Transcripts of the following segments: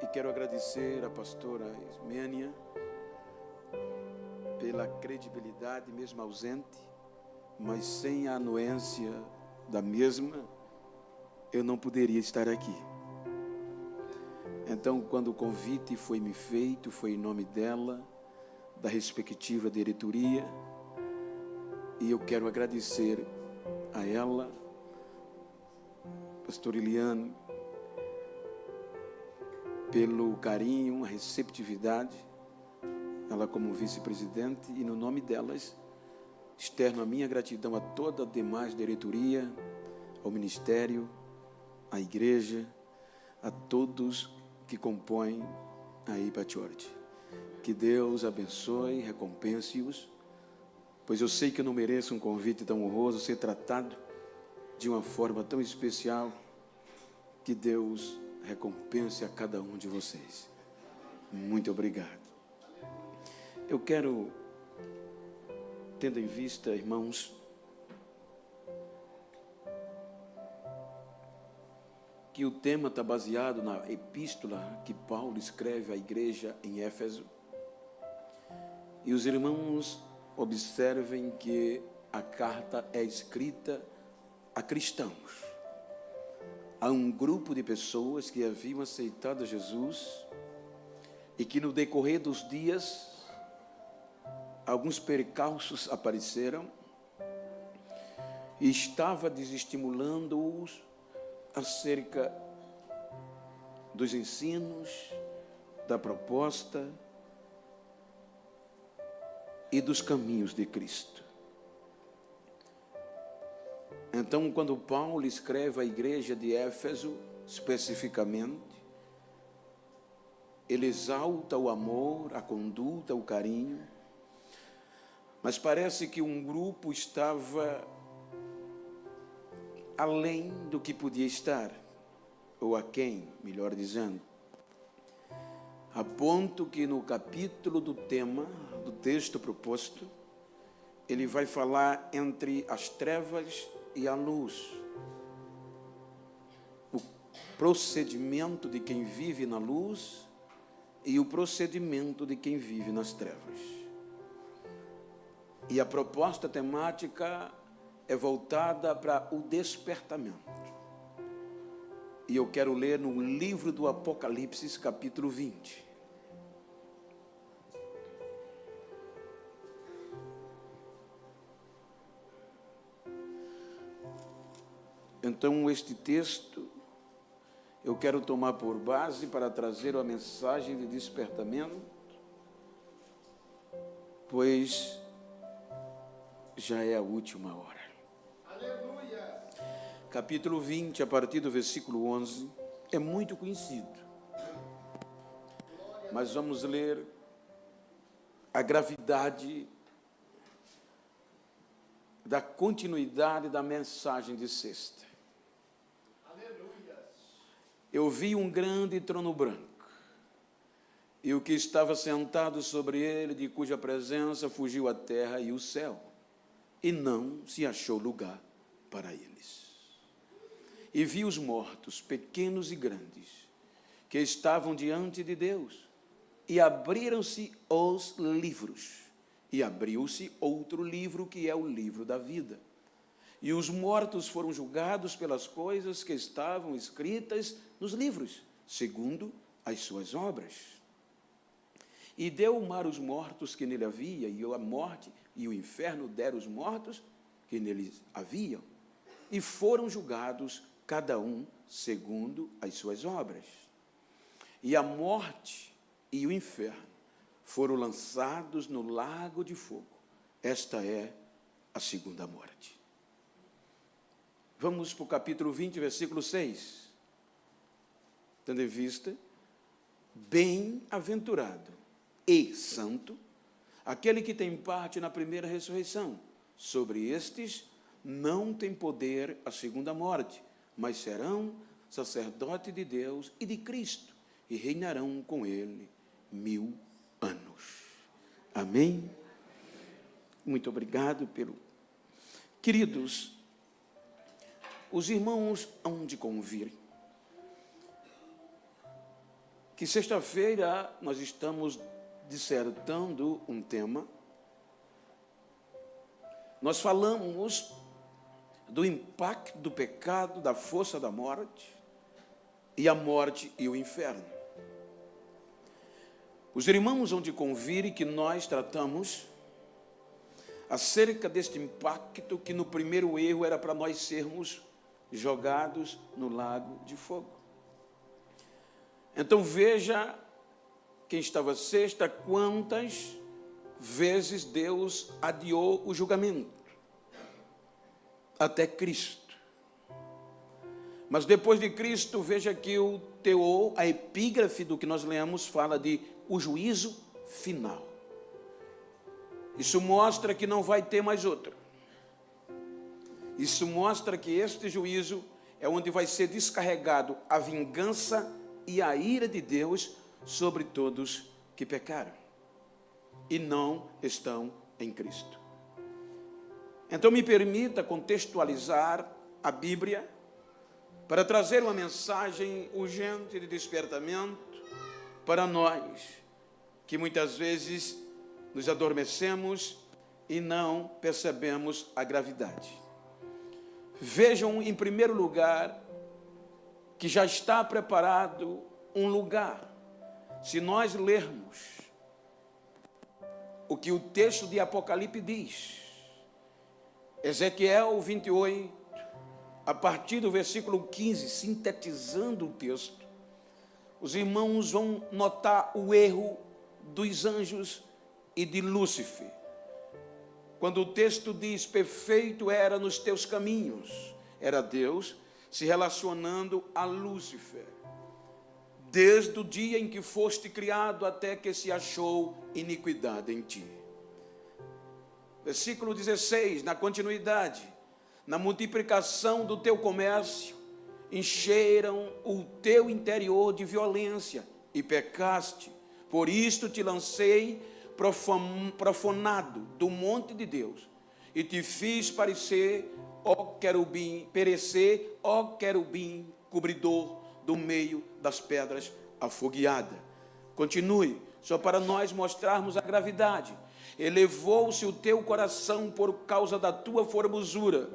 E quero agradecer à pastora Ismênia pela credibilidade, mesmo ausente, mas sem a anuência da mesma, eu não poderia estar aqui. Então, quando o convite foi me feito, foi em nome dela, da respectiva diretoria, e eu quero agradecer a ela, pastor Eliane, pelo carinho, a receptividade, ela como vice-presidente, e no nome delas, externo a minha gratidão a toda a demais diretoria, ao ministério, à igreja, a todos que compõem a IPA Church. Que Deus abençoe, recompense-os, pois eu sei que eu não mereço um convite tão honroso, ser tratado de uma forma tão especial. Que Deus recompense a cada um de vocês. Muito obrigado. Eu quero, tendo em vista, irmãos, que o tema está baseado na epístola que Paulo escreve à igreja em Éfeso. E os irmãos observem que a carta é escrita a cristãos. A um grupo de pessoas que haviam aceitado Jesus e que no decorrer dos dias alguns percalços apareceram e estava desestimulando-os acerca dos ensinos, da proposta e dos caminhos de Cristo. Então, quando Paulo escreve à igreja de Éfeso, especificamente, ele exalta o amor, a conduta, o carinho, mas parece que um grupo estava além do que podia estar, ou aquém, melhor dizendo, a ponto que no capítulo do tema, do texto proposto, ele vai falar entre as trevas e a luz, o procedimento de quem vive na luz e o procedimento de quem vive nas trevas. E a proposta temática é voltada para o despertamento. E eu quero ler no livro do Apocalipse, capítulo 20. Então, este texto eu quero tomar por base para trazer a mensagem de despertamento, pois já é a última hora. Aleluia! Capítulo 20, a partir do versículo 11, é muito conhecido. Mas vamos ler a gravidade da continuidade da mensagem de sexta. Eu vi um grande trono branco, e o que estava sentado sobre ele, de cuja presença fugiu a terra e o céu, e não se achou lugar para eles. E vi os mortos, pequenos e grandes, que estavam diante de Deus, e abriram-se os livros, e abriu-se outro livro, que é o livro da vida. E os mortos foram julgados pelas coisas que estavam escritas nos livros, segundo as suas obras. E deu o mar os mortos que nele havia, e a morte e o inferno deram os mortos que neles haviam, e foram julgados cada um segundo as suas obras. E a morte e o inferno foram lançados no lago de fogo. Esta é a segunda morte. Vamos para o capítulo 20, versículo 6. Tendo em vista, bem-aventurado e santo aquele que tem parte na primeira ressurreição. Sobre estes não tem poder a segunda morte, mas serão sacerdote de Deus e de Cristo, e reinarão com ele 1000 anos. Amém? Muito obrigado pelo... Queridos, os irmãos hão de convir que sexta-feira nós estamos dissertando um tema. Nós falamos do impacto do pecado, da força da morte, e a morte e o inferno. Os irmãos vão de convir que nós tratamos acerca deste impacto que no primeiro erro era para nós sermos jogados no lago de fogo. Então veja, quem estava sexta, quantas vezes Deus adiou o julgamento, até Cristo. Mas depois de Cristo, veja que o teor, a epígrafe do que nós lemos, fala de o juízo final. Isso mostra que não vai ter mais outro. Isso mostra que este juízo é onde vai ser descarregado a vingança e a ira de Deus sobre todos que pecaram e não estão em Cristo. Então me permita contextualizar a Bíblia para trazer uma mensagem urgente de despertamento para nós, que muitas vezes nos adormecemos e não percebemos a gravidade. Vejam, em primeiro lugar, que já está preparado um lugar. Se nós lermos o que o texto de Apocalipse diz, Ezequiel 28, a partir do versículo 15, sintetizando o texto, os irmãos vão notar o erro dos anjos e de Lúcifer. Quando o texto diz, perfeito era nos teus caminhos, era Deus se relacionando a Lúcifer, desde o dia em que foste criado até que se achou iniquidade em ti. Versículo 16, na continuidade, na multiplicação do teu comércio, encheram o teu interior de violência e pecaste, por isto te lancei profanado do monte de Deus, e te fiz perecer, ó querubim, cobridor do meio das pedras afogueada. Continue, só para nós mostrarmos a gravidade. Elevou-se o teu coração por causa da tua formosura,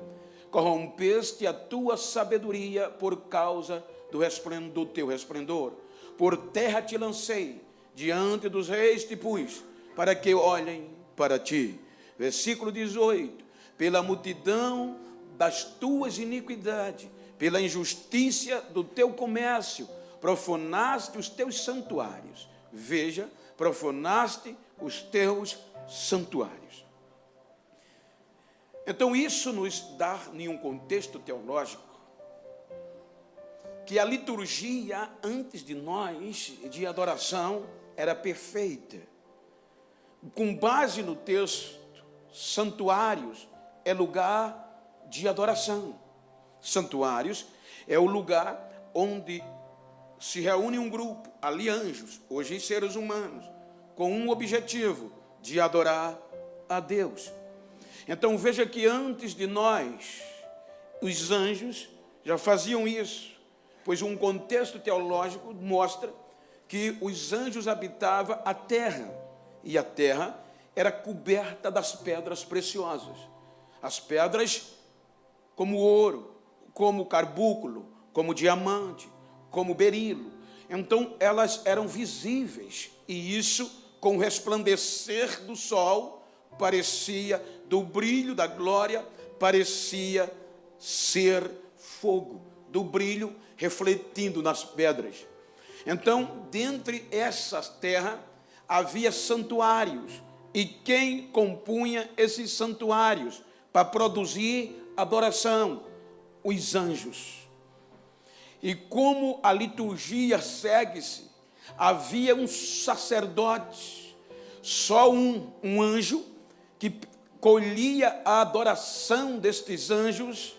corrompeste a tua sabedoria por causa do teu resplendor. Por terra te lancei, diante dos reis te pus, para que olhem para ti. Versículo 18, pela multidão das tuas iniquidades, pela injustiça do teu comércio, profanaste os teus santuários. Veja, profanaste os teus santuários. Então isso nos dá em um contexto teológico que a liturgia antes de nós, de adoração, era perfeita. Com base no texto, santuários é lugar de adoração. Santuários é o lugar onde se reúne um grupo, ali anjos, hoje seres humanos, com um objetivo, de adorar a Deus. Então veja que antes de nós, os anjos já faziam isso, pois um contexto teológico mostra que os anjos habitavam a terra, e a terra era coberta das pedras preciosas. As pedras como ouro, como carbúnculo, como diamante, como berilo. Então elas eram visíveis, e isso com o resplandecer do sol, parecia, do brilho da glória, parecia ser fogo, do brilho refletindo nas pedras. Então, dentre essas terras, havia santuários, e quem compunha esses santuários para produzir adoração? Os anjos. E como a liturgia segue-se, havia um sacerdote, só um anjo, que colhia a adoração destes anjos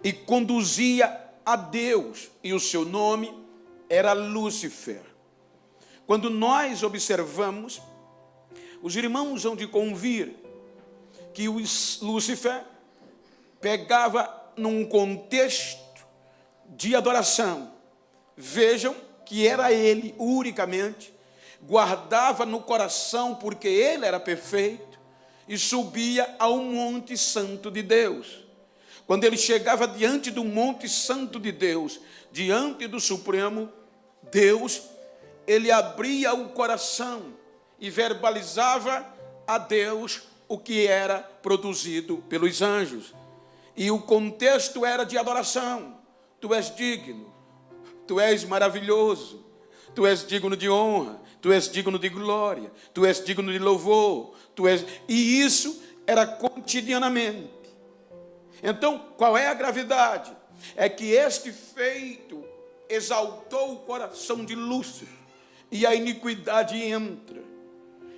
e conduzia a Deus, e o seu nome era Lúcifer. Quando nós observamos, os irmãos hão de convir que o Lúcifer pegava num contexto de adoração. Vejam que era ele unicamente, guardava no coração porque ele era perfeito e subia ao monte santo de Deus. Quando ele chegava diante do monte santo de Deus, diante do Supremo Deus, ele abria o coração e verbalizava a Deus o que era produzido pelos anjos. E o contexto era de adoração. Tu és digno, tu és maravilhoso, tu és digno de honra, tu és digno de glória, tu és digno de louvor, E isso era cotidianamente. Então, qual é a gravidade? É que este feito exaltou o coração de Lúcifer e a iniquidade entra.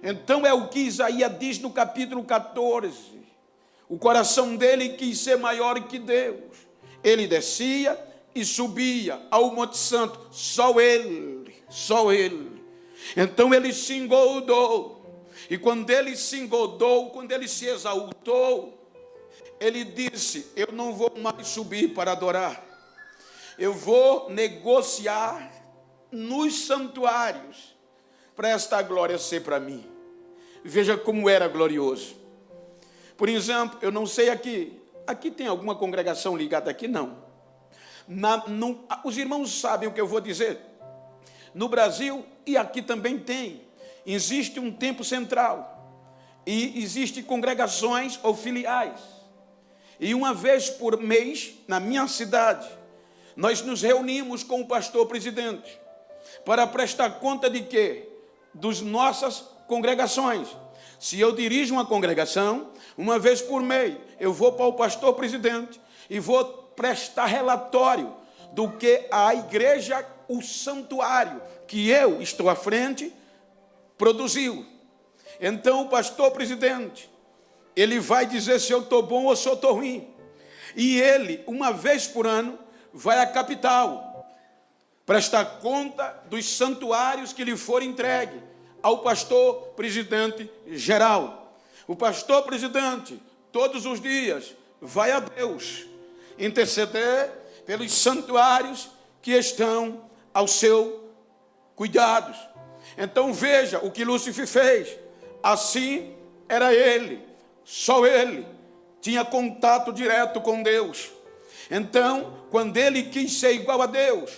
Então é o que Isaías diz no capítulo 14. O coração dele quis ser maior que Deus. Ele descia e subia ao Monte Santo, só ele. Então ele se engoldou. E quando ele se engoldou, quando ele se exaltou, ele disse: eu não vou mais subir para adorar. Eu vou negociar nos santuários para esta glória ser para mim. Veja como era glorioso. Por exemplo, eu não sei aqui tem alguma congregação ligada aqui? Não. Os irmãos sabem o que eu vou dizer. No Brasil, e aqui também tem, existe um templo central. E existem congregações ou filiais. E uma vez por mês, na minha cidade, nós nos reunimos com o pastor presidente para prestar conta de quê? Das nossas congregações. Se eu dirijo uma congregação, uma vez por mês, eu vou para o pastor presidente e vou prestar relatório do que a igreja, o santuário, que eu estou à frente, produziu. Então o pastor presidente, ele vai dizer se eu estou bom ou se eu estou ruim. E ele, uma vez por ano, vai à capital prestar conta dos santuários que lhe forem entregue ao pastor presidente geral. O pastor presidente, todos os dias, vai a Deus interceder pelos santuários que estão ao seu cuidado. Então veja o que Lúcifer fez. Assim era ele, só ele tinha contato direto com Deus. Então, quando ele quis ser igual a Deus,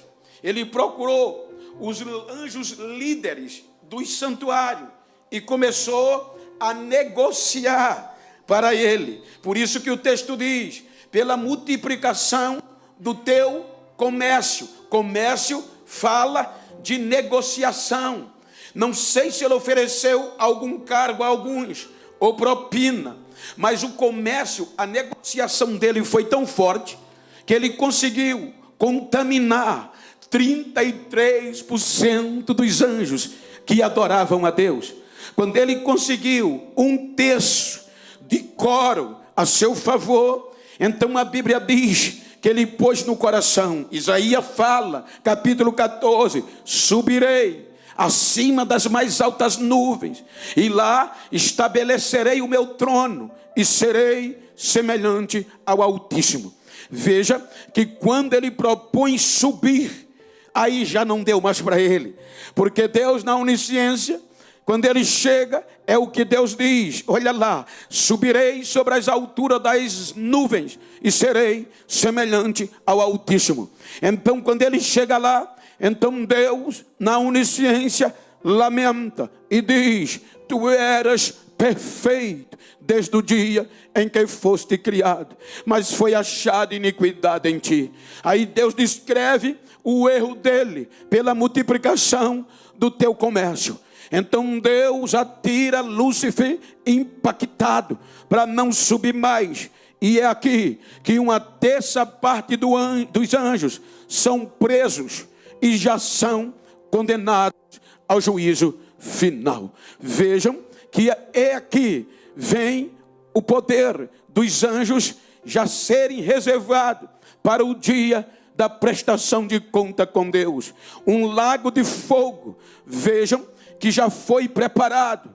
ele procurou os anjos líderes dos santuários e começou a negociar para ele. Por isso que o texto diz: pela multiplicação do teu comércio. Comércio fala de negociação. Não sei se ele ofereceu algum cargo a alguns, ou propina, mas o comércio, a negociação dele foi tão forte, que ele conseguiu contaminar 33% dos anjos que adoravam a Deus. Quando ele conseguiu 1/3 de coro a seu favor, então a Bíblia diz que ele pôs no coração, Isaías fala, capítulo 14, subirei acima das mais altas nuvens, e lá estabelecerei o meu trono, e serei semelhante ao Altíssimo. Veja que quando ele propõe subir, aí já não deu mais para ele, porque Deus na onisciência, quando ele chega, é o que Deus diz, olha lá, subirei sobre as alturas das nuvens, e serei semelhante ao Altíssimo. Então quando ele chega lá, então Deus na onisciência lamenta e diz: tu eras perfeito desde o dia em que foste criado, mas foi achada iniquidade em ti. Aí Deus descreve o erro dele pela multiplicação do teu comércio. Então Deus atira Lúcifer impactado para não subir mais. E é aqui que 1/3 parte dos anjos são presos e já são condenados ao juízo final. Vejam que é aqui vem o poder dos anjos já serem reservados para o dia da prestação de conta com Deus. Um lago de fogo, vejam que já foi preparado.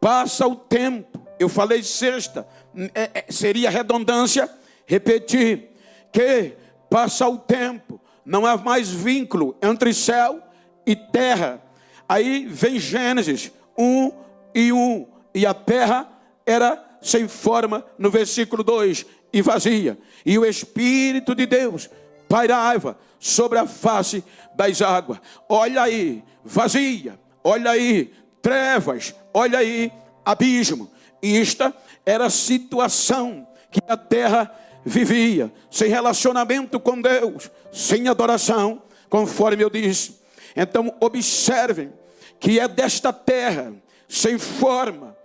Passa o tempo, eu falei sexta, seria redundância repetir, que passa o tempo, não há mais vínculo entre céu e terra. Aí vem Gênesis 1:1. E a terra era sem forma, no versículo 2, e vazia. E o Espírito de Deus pairava sobre a face das águas. Olha aí, vazia. Olha aí, trevas. Olha aí, abismo. E esta era a situação que a terra vivia, sem relacionamento com Deus, sem adoração, conforme eu disse. Então observem que é desta terra, sem forma,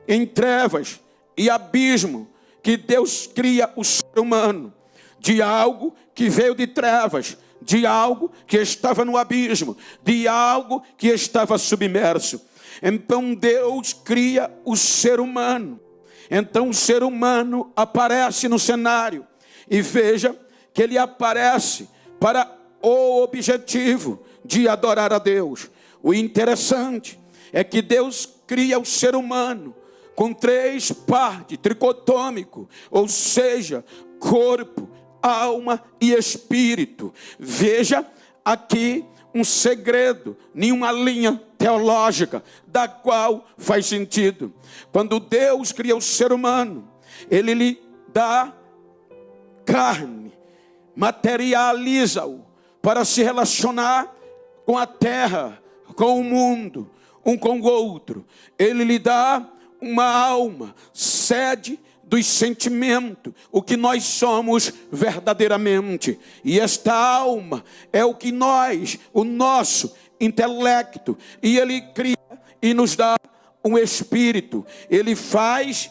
em trevas e abismo, que Deus cria o ser humano, de algo que veio de trevas, de algo que estava no abismo, de algo que estava submerso. Então Deus cria o ser humano. Então o ser humano aparece no cenário. E veja que ele aparece para o objetivo de adorar a Deus. O interessante é que Deus cria o ser humano com 3 partes, tricotômico, ou seja, corpo, alma e espírito. Veja aqui um segredo, nenhuma linha teológica, da qual faz sentido. Quando Deus cria o ser humano, Ele lhe dá carne, materializa-o para se relacionar com a terra, com o mundo, um com o outro. Ele lhe dá uma alma, sede dos sentimentos, o que nós somos verdadeiramente. E esta alma é o que nós, o nosso intelecto, e Ele cria e nos dá um espírito. Ele faz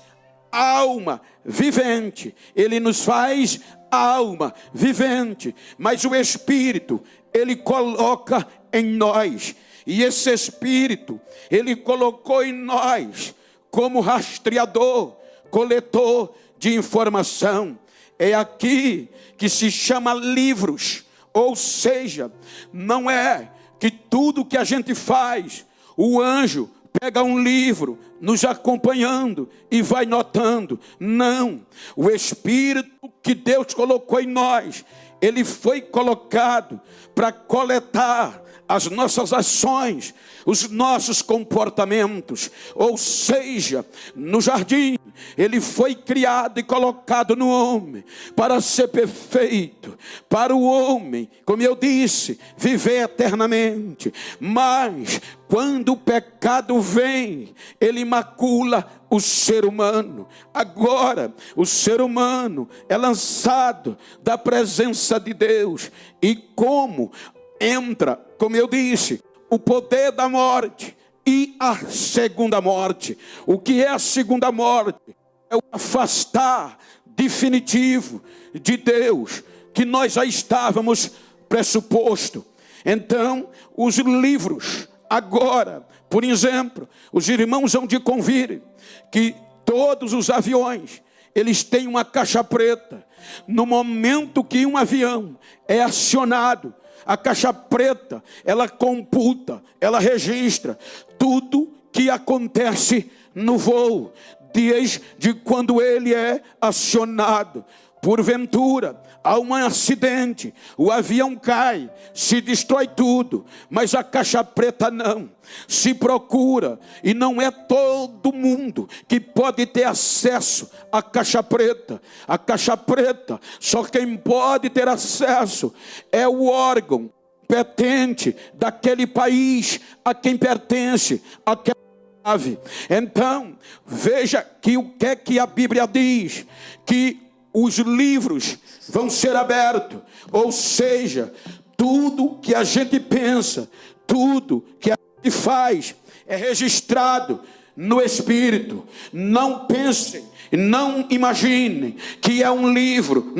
alma vivente, Ele nos faz alma vivente, mas o espírito Ele coloca em nós. E esse espírito Ele colocou em nós como rastreador, coletor de informação. É aqui que se chama livros. Ou seja, não é que tudo que a gente faz, o anjo pega um livro nos acompanhando e vai notando. Não, o Espírito que Deus colocou em nós, ele foi colocado para coletar as nossas ações, os nossos comportamentos. Ou seja, no jardim, ele foi criado e colocado no homem para ser perfeito, para o homem, como eu disse, viver eternamente. Mas quando o pecado vem, ele macula o ser humano. Agora o ser humano é lançado da presença de Deus. E como entra, como eu disse, o poder da morte e a segunda morte. O que é a segunda morte? É o afastar definitivo de Deus, que nós já estávamos pressuposto. Então, os livros, agora, por exemplo, os irmãos hão de convir que todos os aviões, eles têm uma caixa preta. No momento que um avião é acionado, a caixa preta, ela computa, ela registra tudo que acontece no voo, desde quando ele é acionado. Porventura, há um acidente, o avião cai, se destrói tudo, mas a caixa preta não. Se procura, e não é todo mundo que pode ter acesso à caixa preta. A caixa preta, só quem pode ter acesso é o órgão competente daquele país a quem pertence aquela ave. Então, veja que o que é que a Bíblia diz? Que os livros vão ser abertos, ou seja, tudo que a gente pensa, tudo que a gente faz é registrado no Espírito. Não pensem, não imaginem que é um livro.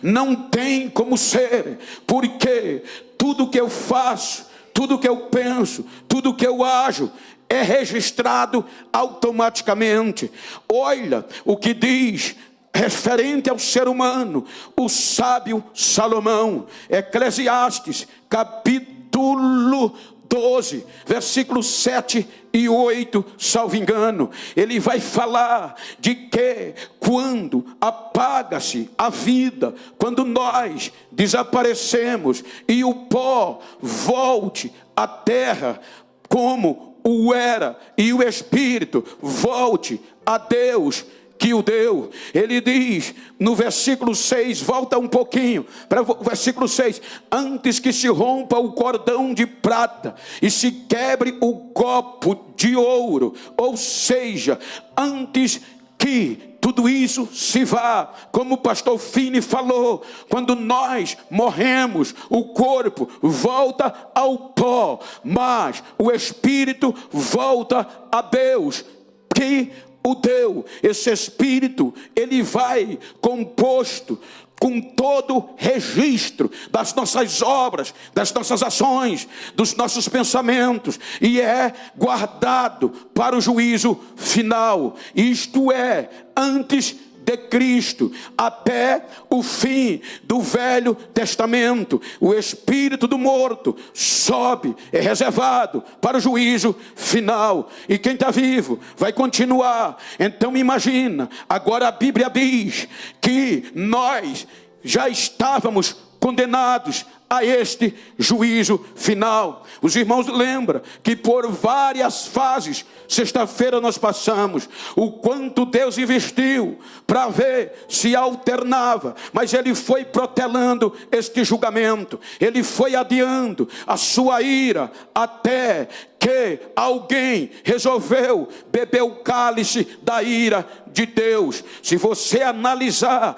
Não tem como ser, porque tudo que eu faço, tudo que eu penso, tudo que eu ajo é registrado automaticamente. Olha o que diz referente ao ser humano o sábio Salomão, Eclesiastes, capítulo 12, versículos 7 e 8, salvo engano, ele vai falar de que quando apaga-se a vida, quando nós desaparecemos e o pó volte à terra como o era, e o Espírito volte a Deus que o deu. Ele diz no versículo 6, volta um pouquinho para o versículo 6, antes que se rompa o cordão de prata e se quebre o copo de ouro, ou seja, antes que tudo isso se vá, como o pastor Fini falou, quando nós morremos, o corpo volta ao pó, mas o Espírito volta a Deus que o deu. Esse Espírito, ele vai composto com todo registro das nossas obras, das nossas ações, dos nossos pensamentos, e é guardado para o juízo final. Isto é, antes de Cristo, até o fim do Velho Testamento, o espírito do morto sobe, é reservado para o juízo final, e quem está vivo vai continuar. Então imagina, agora a Bíblia diz que nós já estávamos condenados a este juízo final. Os irmãos lembram que por várias fases, sexta-feira nós passamos, o quanto Deus investiu para ver se alternava, mas ele foi protelando este julgamento, ele foi adiando a sua ira, até que alguém resolveu beber o cálice da ira de Deus. Se você analisar,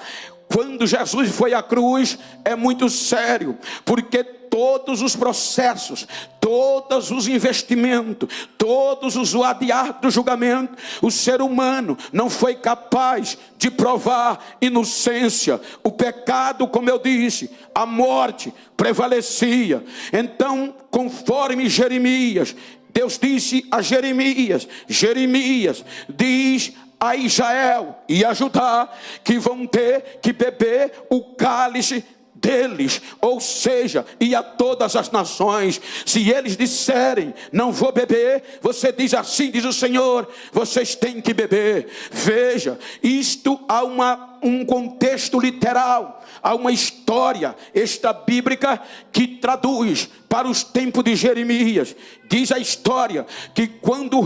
quando Jesus foi à cruz, é muito sério, porque todos os processos, todos os investimentos, todos os adiar do julgamento, o ser humano não foi capaz de provar inocência. O pecado, como eu disse, a morte prevalecia. Então, conforme Jeremias, Deus disse a Jeremias, Jeremias diz a Israel e a Judá que vão ter que beber o cálice deles, ou seja, e a todas as nações. Se eles disserem, não vou beber, você diz assim, diz o Senhor, vocês têm que beber. Veja, isto há um contexto literal, há uma história extra-bíblica que traduz para os tempos de Jeremias. Diz a história que quando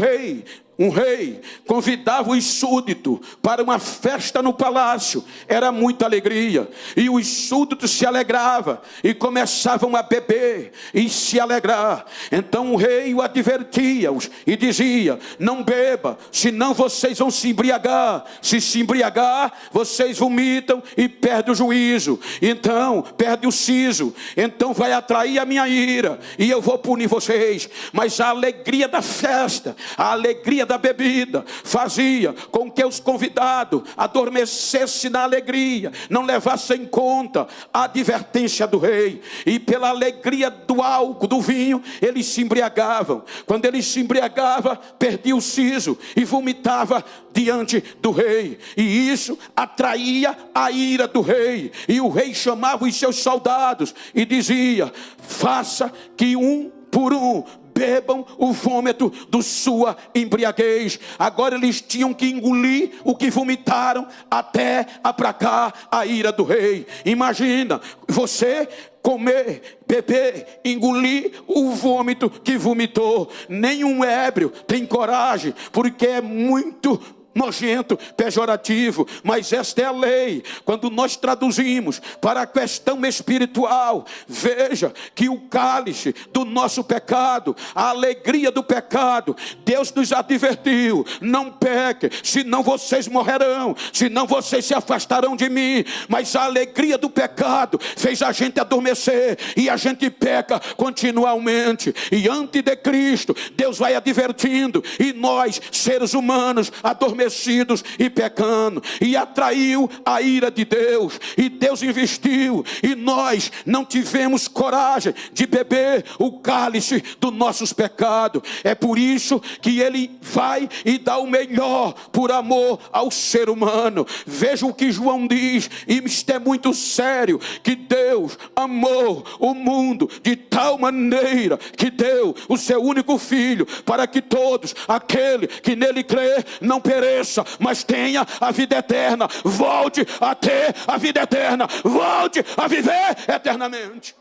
um rei convidava os súditos para uma festa no palácio, era muita alegria, e os súditos se alegravam e começavam a beber e se alegrar. Então o rei o advertia-os e dizia, não beba, senão vocês vão se embriagar. Se embriagar, vocês vomitam e perdem o juízo, então perde o siso, então vai atrair a minha ira e eu vou punir vocês. Mas a alegria da festa, a alegria da bebida fazia com que os convidados adormecessem na alegria, não levassem em conta a advertência do rei, e pela alegria do álcool, do vinho, eles se embriagavam. Quando eles se embriagavam, perdia o siso e vomitava diante do rei, e isso atraía a ira do rei, e o rei chamava os seus soldados e dizia, faça que um por um bebam o vômito da sua embriaguez. Agora eles tinham que engolir o que vomitaram até aplacar a ira do rei. Imagina você comer, beber, engolir o vômito que vomitou. Nenhum ébrio tem coragem, porque é muito nojento, pejorativo, mas esta é a lei. Quando nós traduzimos para a questão espiritual, veja que o cálice do nosso pecado, a alegria do pecado, Deus nos advertiu, não peque, senão vocês morrerão, senão vocês se afastarão de mim. Mas a alegria do pecado fez a gente adormecer, e a gente peca continuamente, e antes de Cristo, Deus vai advertindo, e nós, seres humanos, adormecemos endurecidos e pecando, e atraiu a ira de Deus, e Deus investiu, e nós não tivemos coragem de beber o cálice dos nossos pecados. É por isso que ele vai e dá o melhor por amor ao ser humano. Veja o que João diz, e isto é muito sério, que Deus amou o mundo de tal maneira que deu o seu único filho, para que todos, aquele que nele crê, não pereça, mas tenha a vida eterna. Volte a ter a vida eterna, volte a viver eternamente.